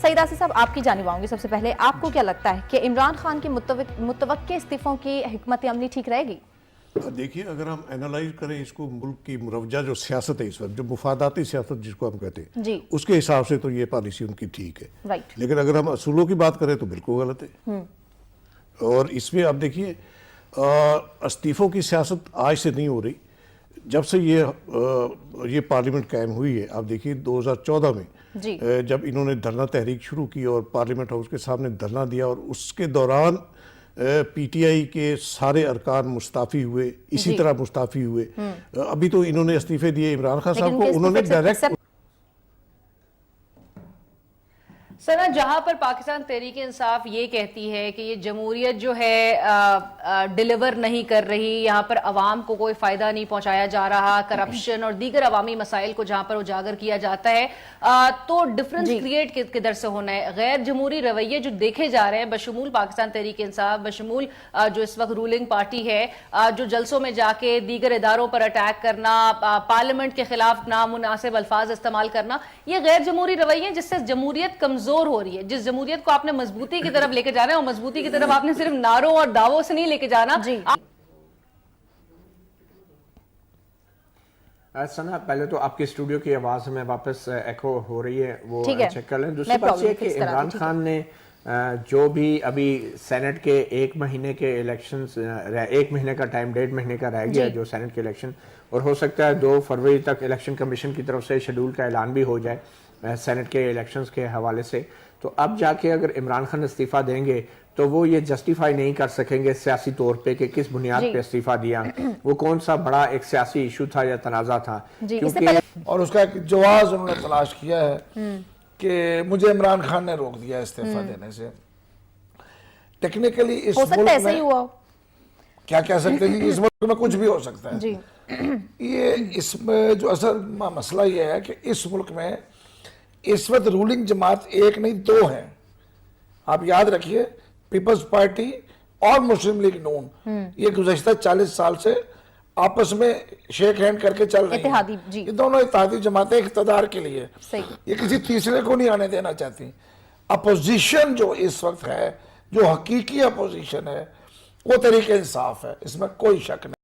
سعید آصف صاحب آپ کی جانب آؤں گی سب سے پہلے، آپ کو کیا لگتا ہے کہ عمران خان کے متوقع استعفوں کی حکمت عملی ٹھیک رہے گی؟ دیکھیے اگر ہم اینالائز کریں اس کو، ملک کی مروجہ جو سیاست ہے اس وقت، جو مفاداتی سیاست جس کو ہم کہتے ہیں جی اس کے حساب سے تو یہ پالیسی ان کی ٹھیک ہے، رائٹ، لیکن اگر ہم اصولوں کی بات کریں تو بالکل غلط ہے۔ اور اس میں آپ دیکھیے استعفوں کی سیاست آج سے نہیں ہو رہی، جب سے یہ پارلیمنٹ قائم ہوئی ہے۔ آپ دیکھیے 2014 میں جی جب انہوں نے دھرنا تحریک شروع کی اور پارلیمنٹ ہاؤس کے سامنے دھرنا دیا، اور اس کے دوران پی ٹی آئی کے سارے ارکان مستعفی ہوئے، اسی طرح مستعفی ہوئے۔ ابھی تو انہوں نے استعفے دیے عمران خان صاحب کو، انہوں نے ڈائریکٹ سنا جہاں پر پاکستان تحریک انصاف یہ کہتی ہے کہ یہ جمہوریت جو ہے ڈیلیور نہیں کر رہی، یہاں پر عوام کو کوئی فائدہ نہیں پہنچایا جا رہا، کرپشن اور دیگر عوامی مسائل کو جہاں پر اجاگر کیا جاتا ہے، تو ڈیفرنس کریٹ کدھر سے ہونا ہے؟ غیر جمہوری رویے جو دیکھے جا رہے ہیں بشمول پاکستان تحریک انصاف، بشمول جو اس وقت رولنگ پارٹی ہے، جو جلسوں میں جا کے دیگر اداروں پر اٹیک کرنا، پارلیمنٹ کے خلاف نامناسب الفاظ استعمال کرنا، یہ غیر جمہوری رویے ہیں جس سے جمہوریت کمزور ہو رہی ہے۔ جس جمہوریت کو آپ نے مضبوطی کی طرف لے کے جانا ہے، اور مضبوطی کی طرف آپ نے صرف نعروں اور دعووں سے نہیں لے کے جانا۔ سنا پہلے تو آپ کے اسٹوڈیو کی آواز ہمیں واپس ایکو ہو رہی ہے، وہ چیک کر لیں۔ دوسری بات یہ کہ عمران خان نے جو بھی ابھی سینٹ کے 1 مہینے کے الیکشنز، 1 مہینے کا ٹائم، 1.5 مہینے کا رہ گیا جو سینٹ کے الیکشن، اور ہو سکتا ہے 2 فروری تک الیکشن کمیشن کی طرف سے شیڈول کا اعلان بھی ہو جائے سینٹ کے الیکشنز کے حوالے سے، تو اب جا کے اگر عمران خان استعفیٰ دیں گے تو وہ یہ جسٹیفائی نہیں کر سکیں گے سیاسی طور پہ کہ کس بنیاد پہ استعفیٰ دیا، وہ کون سا بڑا ایک سیاسی ایشو تھا یا تنازع تھا، کیونکہ اور اس کا ایک جواز انہوں نے تلاش کیا ہے کہ مجھے عمران خان نے روک دیا استعفیٰ دینے سے۔ ٹیکنیکلی اس ملک میں کیا کہہ سکتے ہیں، اس ملک میں کچھ بھی ہو سکتا ہے۔ یہ اس میں جو اصل مسئلہ یہ ہے کہ اس ملک میں اس وقت رولنگ جماعت 1 نہیں 2 ہیں۔ آپ یاد رکھیے پیپلز پارٹی اور مسلم لیگ نون یہ گزشتہ 40 سال سے آپس میں شیک ہینڈ کر کے چل رہی ہیں، یہ دونوں اتحادی جماعتیں اقتدار کے لیے، یہ کسی تیسرے کو نہیں آنے دینا چاہتی۔ اپوزیشن جو اس وقت ہے، جو حقیقی اپوزیشن ہے، وہ تحریک انصاف ہے، اس میں کوئی شک نہیں۔